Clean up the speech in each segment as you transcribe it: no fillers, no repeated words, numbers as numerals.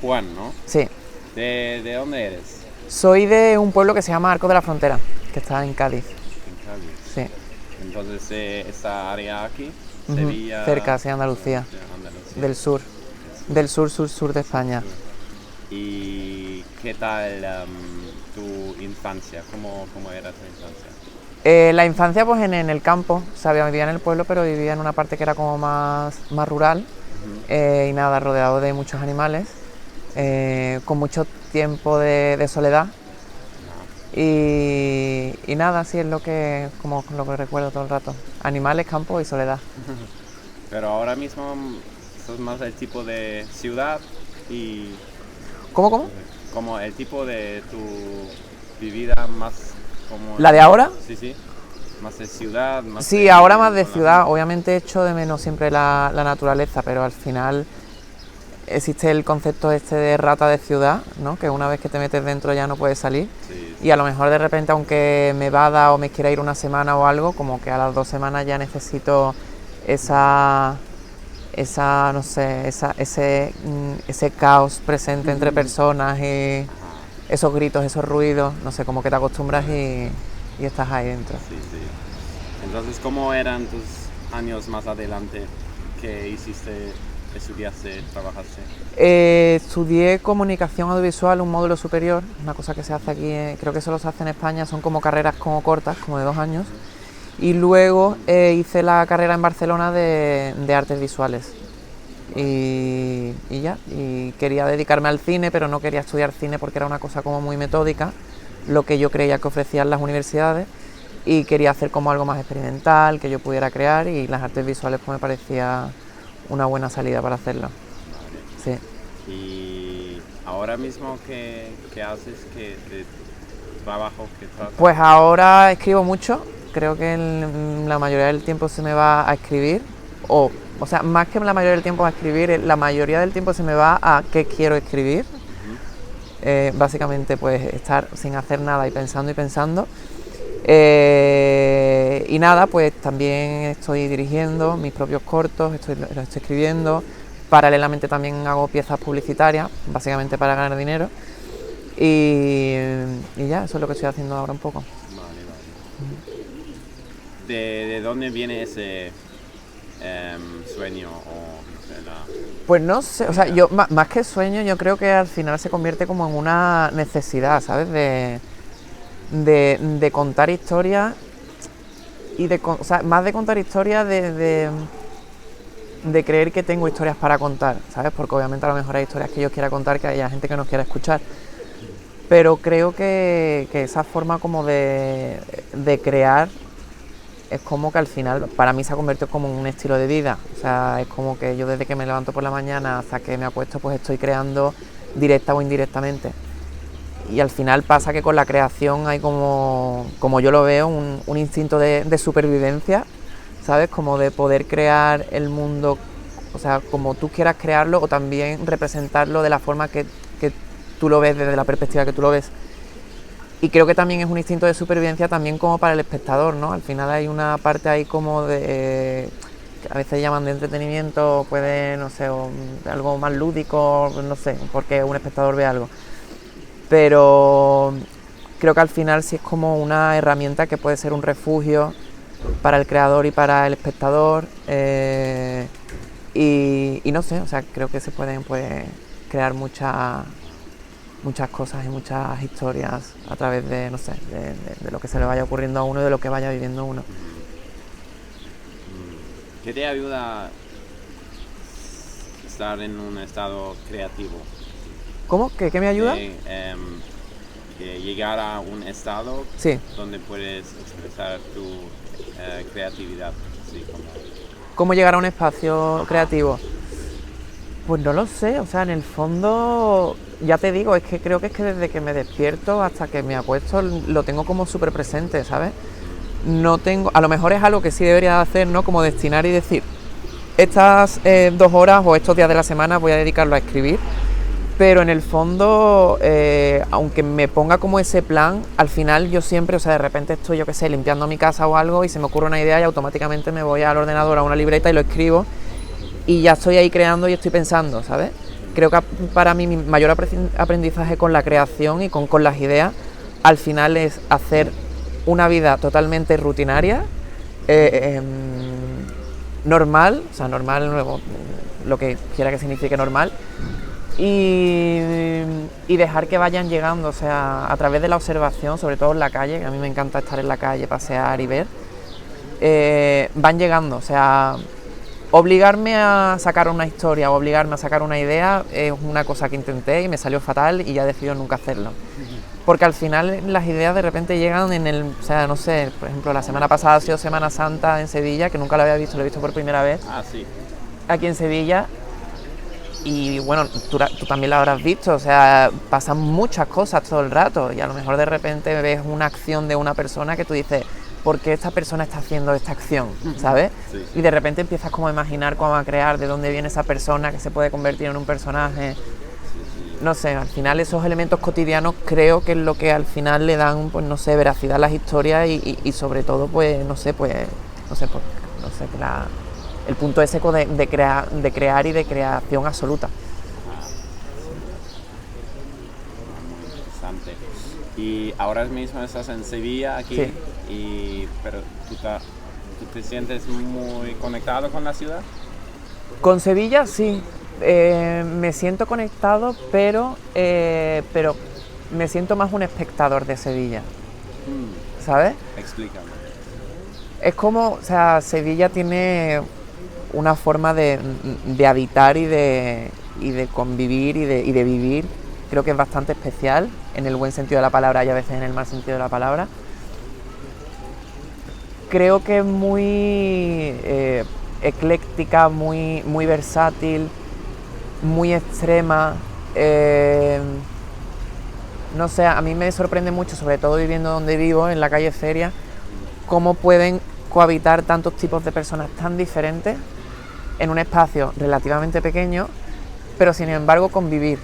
Juan, ¿no? Sí. ¿De dónde eres? Soy de un pueblo que se llama Arcos de la Frontera, que está en Cádiz. En Cádiz. Sí. Entonces, esta área aquí, Ujú. Sevilla... Cerca, sí, Andalucía. Andalucía. Del sur. Del sur de España. ¿Y qué tal tu infancia? ¿Cómo era tu infancia? La infancia pues en el campo, o sea, vivía en el pueblo, pero vivía en una parte que era como más rural. Y nada, rodeado de muchos animales, con mucho tiempo de soledad. Y nada, así es lo que recuerdo todo el rato. Animales, campo y soledad. Pero ahora mismo sos más el tipo de ciudad y... ¿Cómo? Como el tipo de tu vida más como... ¿La de ahora? Sí. Más de ciudad, más Sí, de ahora más de ciudad. Obviamente echo de menos siempre la naturaleza, pero al final existe el concepto este de rata de ciudad, ¿no? Que una vez que te metes dentro ya no puedes salir. Sí. Y a lo mejor de repente, aunque me vada o me quiera ir una semana o algo, como que a las 2 semanas ya necesito no sé, ese caos presente entre personas y esos gritos, esos ruidos, no sé, como que te acostumbras y estás ahí dentro. Sí. Entonces, ¿cómo eran tus años más adelante? ¿Qué hiciste? ¿Estudiaste? ¿Trabajaste? Estudié comunicación audiovisual, un módulo superior, una cosa que se hace aquí, creo que solo se hace en España, son como carreras como cortas, como de 2 años. Y luego hice la carrera en Barcelona de artes visuales. Y quería dedicarme al cine, pero no quería estudiar cine porque era una cosa como muy metódica, lo que yo creía que ofrecían las universidades, y quería hacer como algo más experimental, que yo pudiera crear, y las artes visuales pues me parecía una buena salida para hacerlo. Vale. Sí. ¿Y ahora mismo qué haces? ¿Qué de trabajo que tratas? Pues ahora escribo mucho, creo que la mayoría del tiempo se me va a escribir, o sea, más que la mayoría del tiempo a escribir, la mayoría del tiempo se me va a qué quiero escribir. Básicamente pues estar sin hacer nada y pensando. Y nada, pues también estoy dirigiendo mis propios cortos, los estoy escribiendo. Paralelamente también hago piezas publicitarias, básicamente para ganar dinero. Y ya, eso es lo que estoy haciendo ahora un poco. Vale. ¿De dónde viene ese sueño o no sé, Pues no sé, o sea, yo más que sueño, yo creo que al final se convierte como en una necesidad, ¿sabes? De contar historias y o sea, más de contar historias de creer que tengo historias para contar, ¿sabes? Porque obviamente a lo mejor hay historias que yo quiera contar que haya gente que nos quiera escuchar. Pero creo que esa forma como de crear es como que al final para mí se ha convertido como en un estilo de vida. O sea, es como que yo desde que me levanto por la mañana hasta que me acuesto pues estoy creando directa o indirectamente. Y al final pasa que con la creación hay como yo lo veo, un instinto de supervivencia, ¿sabes? Como de poder crear el mundo, o sea, como tú quieras crearlo, o también representarlo de la forma que tú lo ves, desde la perspectiva que tú lo ves. Y creo que también es un instinto de supervivencia también como para el espectador, ¿no? Al final hay una parte ahí como que a veces llaman de entretenimiento, puede, no sé, o algo más lúdico, no sé, porque un espectador ve algo. Pero creo que al final sí es como una herramienta que puede ser un refugio para el creador y para el espectador. Y no sé, o sea, creo que se pueden pues crear muchas cosas y muchas historias a través de, no sé, de lo que se le vaya ocurriendo a uno y de lo que vaya viviendo uno. ¿Qué te ayuda a estar en un estado creativo? ¿Cómo? ¿Qué me ayuda? De llegar a un estado Sí. donde puedes expresar tu creatividad. Sí, ¿Cómo llegar a un espacio creativo? Pues no lo sé, o sea, en el fondo, ya te digo, es que creo que desde que me despierto hasta que me acuesto lo tengo como súper presente, ¿sabes? No tengo, a lo mejor es algo que sí debería hacer, ¿no? Como destinar y decir, estas 2 horas o estos días de la semana voy a dedicarlo a escribir, pero en el fondo, aunque me ponga como ese plan, al final yo siempre, o sea, de repente estoy, yo qué sé, limpiando mi casa o algo y se me ocurre una idea y automáticamente me voy al ordenador a una libreta y lo escribo y ya estoy ahí creando y estoy pensando, ¿sabes? creo que para mí mi mayor aprendizaje con la creación y con las ideas, al final es hacer una vida totalmente rutinaria, normal, o sea, normal, lo que quiera que signifique normal, y dejar que vayan llegando, o sea, a través de la observación, sobre todo en la calle, que a mí me encanta estar en la calle, pasear y ver, van llegando, o sea, obligarme a sacar una historia o obligarme a sacar una idea es una cosa que intenté y me salió fatal y ya he decidido nunca hacerlo. Porque al final las ideas de repente llegan o sea, no sé, por ejemplo, la semana pasada ha sido Semana Santa en Sevilla, que nunca lo había visto, lo he visto por primera vez. Ah, sí. Aquí en Sevilla. Y bueno, tú también lo habrás visto, o sea, pasan muchas cosas todo el rato y a lo mejor de repente ves una acción de una persona que tú dices, ¿por qué esta persona está haciendo esta acción? ¿Sabes? Sí. Y de repente empiezas como a imaginar cómo a crear, de dónde viene esa persona que se puede convertir en un personaje. No sé, al final esos elementos cotidianos creo que es lo que al final le dan, pues no sé, veracidad a las historias y sobre todo, pues no sé, el punto ese de crear y de creación absoluta. Interesante. Y ahora mismo estás en Sevilla, aquí, sí. Pero ¿tú te sientes muy conectado con la ciudad? Con Sevilla sí, me siento conectado, pero me siento más un espectador de Sevilla, ¿sabes? Explícame. Es como, o sea, Sevilla tiene una forma de habitar y de convivir y de vivir, creo que es bastante especial, en el buen sentido de la palabra y a veces en el mal sentido de la palabra. Creo que es muy ecléctica, muy versátil, muy extrema. No sé, a mí me sorprende mucho, sobre todo viviendo donde vivo, en la calle Feria, cómo pueden cohabitar tantos tipos de personas tan diferentes en un espacio relativamente pequeño, pero sin embargo convivir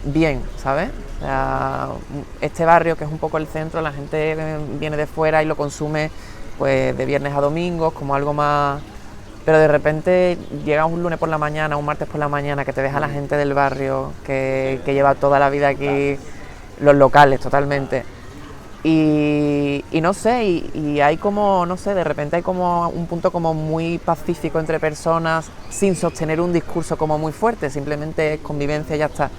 bien, ¿sabes? O sea, este barrio que es un poco el centro, la gente viene de fuera y lo consume pues de viernes a domingos como algo más, pero de repente llega un lunes por la mañana, un martes por la mañana, que te ves a la gente del barrio que lleva toda la vida aquí, los locales totalmente. Y no sé, y hay como, no sé, de repente hay como un punto como muy pacífico entre personas, sin sostener un discurso como muy fuerte, simplemente es convivencia y ya está.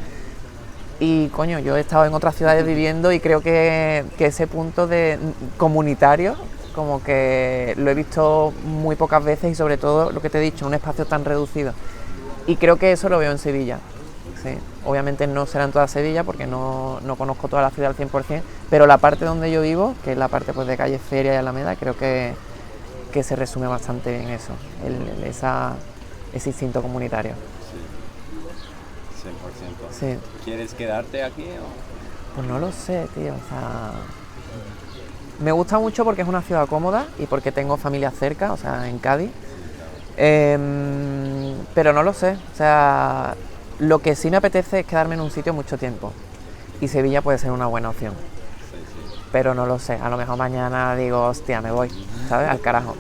Y coño, yo he estado en otras ciudades viviendo y creo que ese punto de comunitario, como que lo he visto muy pocas veces y sobre todo, lo que te he dicho, un espacio tan reducido. Y creo que eso lo veo en Sevilla. Sí, obviamente no será en toda Sevilla porque no conozco toda la ciudad al 100%, pero la parte donde yo vivo, que es la parte pues, de calle Feria y Alameda, creo que se resume bastante bien eso, ese instinto comunitario. Sí, 100%. Sí. ¿Quieres quedarte aquí o...? Pues no lo sé, tío, o sea... Me gusta mucho porque es una ciudad cómoda y porque tengo familia cerca, o sea, en Cádiz. Pero no lo sé, o sea... Lo que sí me apetece es quedarme en un sitio mucho tiempo y Sevilla puede ser una buena opción, pero no lo sé, a lo mejor mañana digo, hostia, me voy, ¿sabes? Al carajo,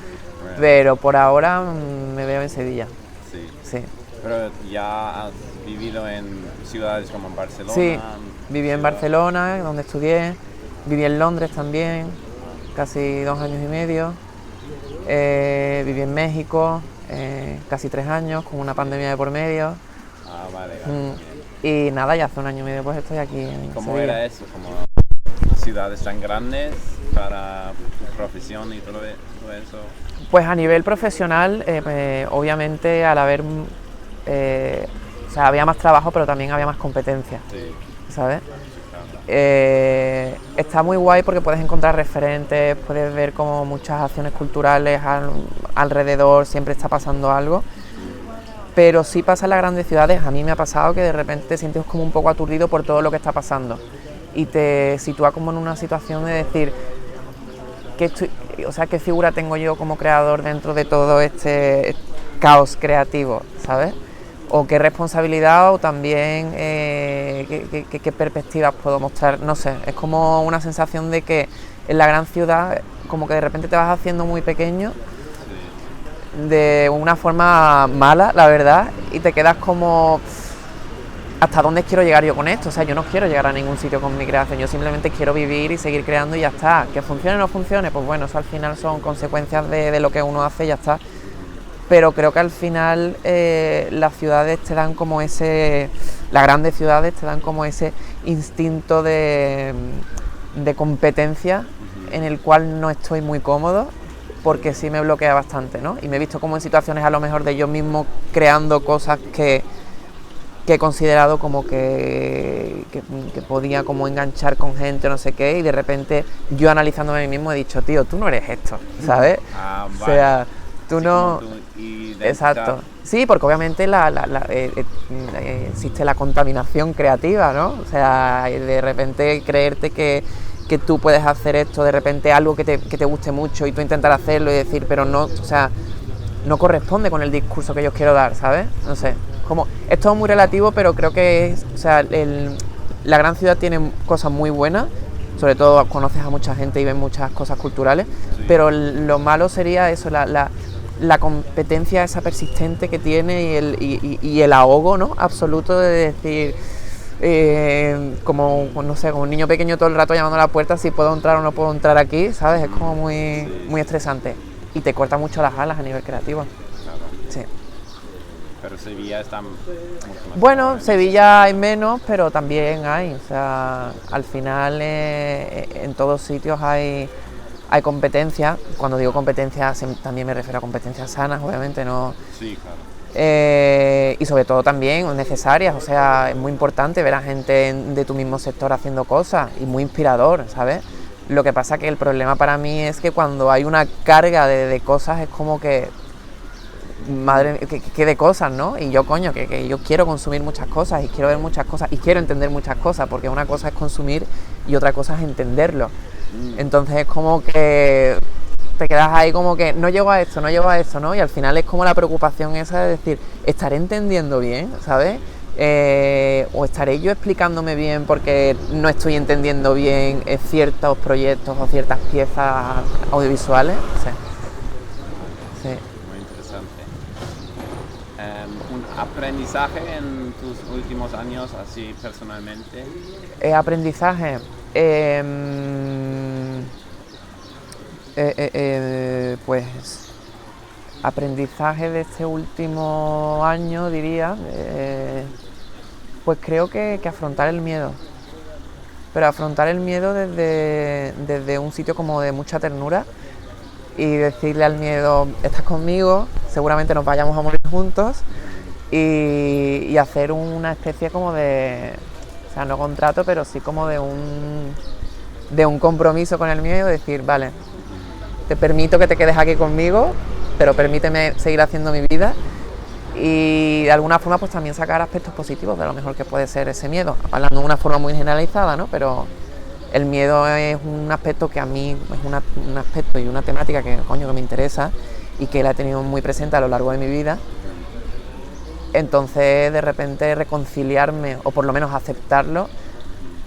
pero por ahora me veo en Sevilla. Sí. Pero ya has vivido en ciudades como en Barcelona. Sí, viví en Barcelona, donde estudié, viví en Londres también, casi 2 años y medio, viví en México, casi 3 años, con una pandemia de por medio. Ah, vale. Y nada, ya hace 1 año y medio pues estoy aquí en ¿Cómo Sevilla. era eso? ¿Como ciudades tan grandes para tu profesión y todo eso? Pues a nivel profesional, obviamente al haber, o sea, había más trabajo, pero también había más competencia, Sí. ¿sabes? Está muy guay porque puedes encontrar referentes, puedes ver como muchas acciones culturales alrededor, siempre está pasando algo. Pero sí pasa en las grandes ciudades, a mí me ha pasado que de repente te sientes como un poco aturdido por todo lo que está pasando y te sitúa como en una situación de decir, ¿qué figura tengo yo como creador dentro de todo este caos creativo, ¿sabes? O qué responsabilidad o también qué perspectivas puedo mostrar, no sé, es como una sensación de que en la gran ciudad como que de repente te vas haciendo muy pequeño, de una forma mala, la verdad, y te quedas como ¿hasta dónde quiero llegar yo con esto? O sea, yo no quiero llegar a ningún sitio con mi creación, yo simplemente quiero vivir y seguir creando y ya está. Que funcione o no funcione, pues bueno, eso al final son consecuencias de lo que uno hace y ya está. Pero creo que al final las ciudades te dan como ese, las grandes ciudades te dan como ese instinto de competencia en el cual no estoy muy cómodo, porque sí me bloquea bastante, ¿no? Y me he visto como en situaciones a lo mejor de yo mismo creando cosas que he considerado como que podía como enganchar con gente, no sé qué, y de repente yo analizándome a mí mismo he dicho, tío, tú no eres esto, ¿sabes? Vale. O sea, tú Así no... como tu identidad. Exacto. Sí, porque obviamente existe la contaminación creativa, ¿no? O sea, de repente creerte que tú puedes hacer esto, de repente algo que te guste mucho y tú intentar hacerlo y decir, pero no, o sea, no corresponde con el discurso que yo quiero dar, ¿sabes? No sé, como, es todo muy relativo, pero creo que es, o sea, la gran ciudad tiene cosas muy buenas, sobre todo conoces a mucha gente y ves muchas cosas culturales, sí. Pero lo malo sería eso, la competencia esa persistente que tiene y el ahogo, ¿no? Absoluto de decir, como, no sé, como un niño pequeño todo el rato llamando a la puerta si puedo entrar o no puedo entrar aquí, ¿sabes? Es como muy estresante y te corta mucho las alas a nivel creativo. Claro. Sí. Pero Sevilla está mucho más... Bueno, Sevilla hay menos, pero también hay, o sea, al final en todos sitios hay competencia. Cuando digo competencia también me refiero a competencias sanas, obviamente, no... Sí, claro. Y sobre todo también necesarias, o sea, es muy importante ver a gente de tu mismo sector haciendo cosas y muy inspirador, ¿sabes? Lo que pasa que el problema para mí es que cuando hay una carga de cosas es como que, madre, que de cosas, ¿no? Y yo, coño, que yo quiero consumir muchas cosas y quiero ver muchas cosas y quiero entender muchas cosas, porque una cosa es consumir y otra cosa es entenderlo. Entonces es como que te quedas ahí como que no llego a esto, ¿no? Y al final es como la preocupación esa de decir, ¿estaré entendiendo bien, ¿sabes? O estaré yo explicándome bien porque no estoy entendiendo bien ciertos proyectos o ciertas piezas audiovisuales. Sí. Muy interesante. ¿Un aprendizaje en tus últimos años, así personalmente? Aprendizaje. Pues aprendizaje de este último año, diría, pues creo que afrontar el miedo, pero afrontar el miedo desde un sitio como de mucha ternura y decirle al miedo, estás conmigo, seguramente nos vayamos a morir juntos, y hacer una especie como de, o sea, no contrato, pero sí como de un compromiso con el miedo, decir, vale, te permito que te quedes aquí conmigo, pero permíteme seguir haciendo mi vida y de alguna forma pues también sacar aspectos positivos de lo mejor que puede ser ese miedo, hablando de una forma muy generalizada, ¿no? Pero el miedo es un aspecto que a mí es un aspecto y una temática que, coño, que me interesa y que la he tenido muy presente a lo largo de mi vida. Entonces, de repente, reconciliarme o por lo menos aceptarlo,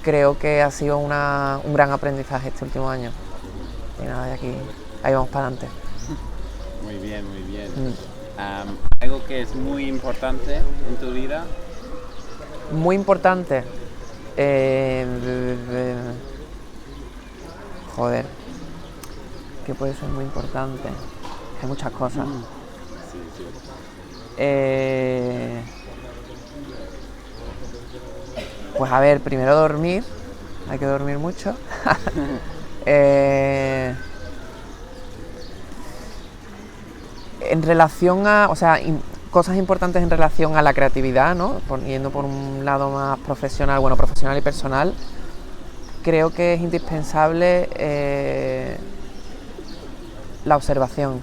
creo que ha sido un gran aprendizaje este último año. Y nada, de aquí, ahí vamos para adelante. Muy bien, muy bien. ¿Algo que es muy importante en tu vida? Muy importante. Joder, ¿qué puede ser muy importante? Hay muchas cosas. Sí, sí. Pues a ver, primero dormir. Hay que dormir mucho. En relación a, o sea, cosas importantes en relación a la creatividad, ¿no? Yendo por un lado más profesional, bueno, profesional y personal, creo que es indispensable la observación,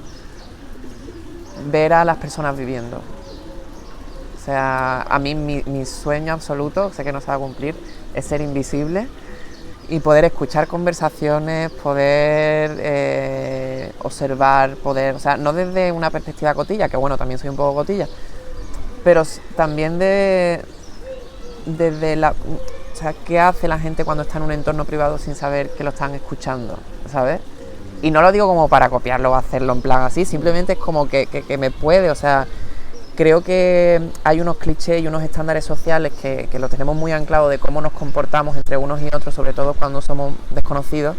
ver a las personas viviendo. O sea, a mí mi sueño absoluto, sé que no se va a cumplir, es ser invisible y poder escuchar conversaciones, poder observar, o sea, no desde una perspectiva cotilla, que bueno, también soy un poco cotilla, pero también desde o sea, qué hace la gente cuando está en un entorno privado sin saber que lo están escuchando, ¿sabes? Y no lo digo como para copiarlo o hacerlo en plan así, simplemente es como que me puede, o sea, creo que hay unos clichés y unos estándares sociales que los tenemos muy anclados de cómo nos comportamos entre unos y otros, sobre todo cuando somos desconocidos,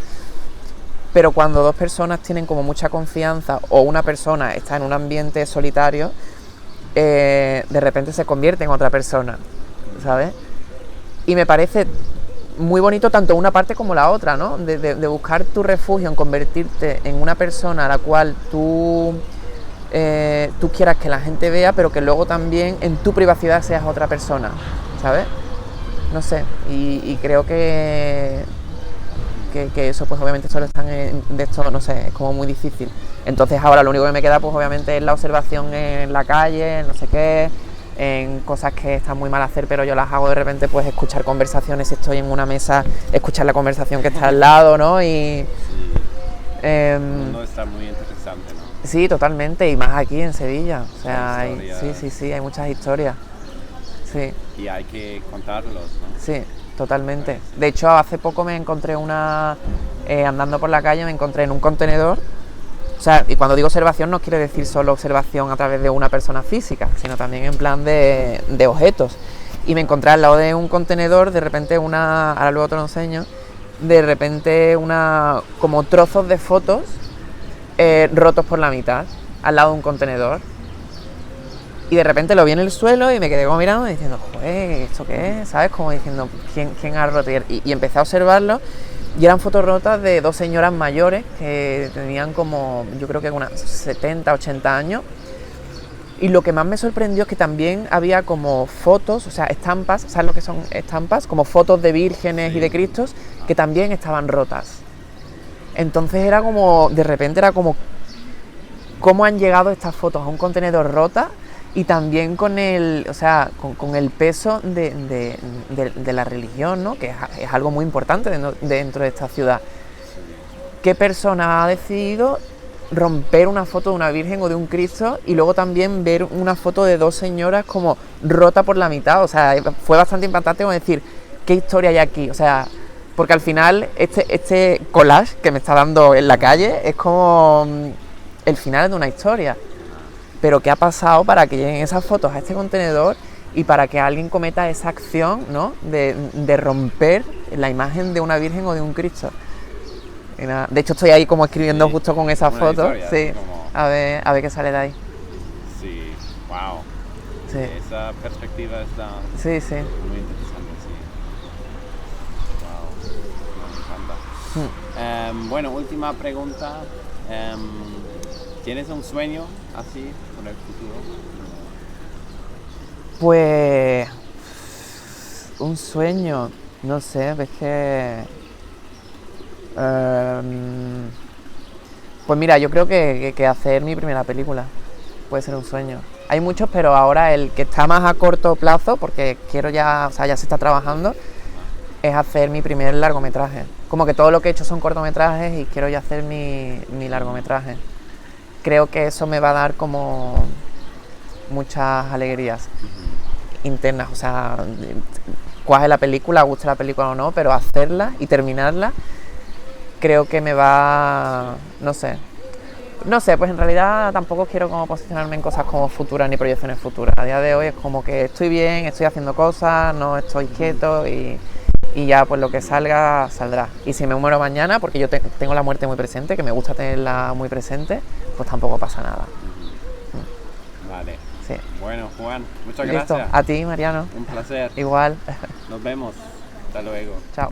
pero cuando dos personas tienen como mucha confianza o una persona está en un ambiente solitario, de repente se convierte en otra persona, ¿sabes? Y me parece muy bonito tanto una parte como la otra, ¿no? De buscar tu refugio en convertirte en una persona a la cual tú quieras que la gente vea, pero que luego también en tu privacidad seas otra persona, ¿sabes? No sé, y creo que eso pues obviamente solo están de esto, no sé, es como muy difícil. Entonces ahora lo único que me queda pues obviamente es la observación en la calle, en no sé qué, en cosas que están muy mal hacer, pero yo las hago de repente, pues escuchar conversaciones, si estoy en una mesa, escuchar la conversación que está al lado, ¿no? Y el mundo está muy interesante, ¿no? sí, totalmente, y más aquí en Sevilla, o sea, sí, hay muchas historias, sí. Y hay que contarlos, ¿no? Sí, totalmente. De hecho, hace poco me encontré andando por la calle, me encontré en un contenedor. O sea, y cuando digo observación no quiere decir solo observación a través de una persona física, sino también en plan de objetos. Y me encontré al lado de un contenedor, de repente ahora luego te lo enseño, de repente como trozos de fotos rotos por la mitad, al lado de un contenedor. Y de repente lo vi en el suelo y me quedé como mirando y diciendo, joder, ¿esto qué es? ¿Sabes? Como diciendo, ¿quién ha roto? Y empecé a observarlo. Y eran fotos rotas de dos señoras mayores que tenían como, yo creo que unas 70, 80 años. Y lo que más me sorprendió es que también había como fotos, o sea, estampas, ¿sabes lo que son estampas? Como fotos de vírgenes y de cristos que también estaban rotas. Entonces era como, de repente era como, ¿cómo han llegado estas fotos a un contenedor rota? Y también con el peso de la religión, ¿no? Que es algo muy importante dentro de esta ciudad. ¿Qué persona ha decidido romper una foto de una virgen o de un Cristo y luego también ver una foto de dos señoras como rota por la mitad? O sea, fue bastante impactante como decir, ¿qué historia hay aquí? O sea, porque al final este collage que me está dando en la calle es como el final de una historia. Pero ¿qué ha pasado para que lleguen esas fotos a este contenedor y para que alguien cometa esa acción, ¿no? de romper la imagen de una virgen o de un Cristo? Y nada, de hecho estoy ahí como escribiendo justo con esas fotos, sí, como... a ver qué sale de ahí. Sí, wow. Sí. Esa perspectiva está sí. muy interesante, sí. Wow, me encanta. Bueno, última pregunta. ¿Tienes un sueño así con el futuro? Pues un sueño, no sé, ves que pues mira, yo creo que hacer mi primera película puede ser un sueño. Hay muchos, pero ahora el que está más a corto plazo, porque quiero ya, o sea, ya se está trabajando, es hacer mi primer largometraje. Como que todo lo que he hecho son cortometrajes y quiero ya hacer mi largometraje. Creo que eso me va a dar como muchas alegrías internas, o sea, cuaje la película, guste la película o no, pero hacerla y terminarla creo que me va, no sé, pues en realidad tampoco quiero como posicionarme en cosas como futuras ni proyecciones futuras. A día de hoy es como que estoy bien, estoy haciendo cosas, no estoy quieto y ya pues lo que salga, saldrá. Y si me muero mañana, porque yo tengo la muerte muy presente, que me gusta tenerla muy presente, pues tampoco pasa nada. Vale. Sí. Bueno, Juan, muchas Listo. gracias. A ti, Mariano. Un placer. Igual. Nos vemos. Hasta luego. Chao.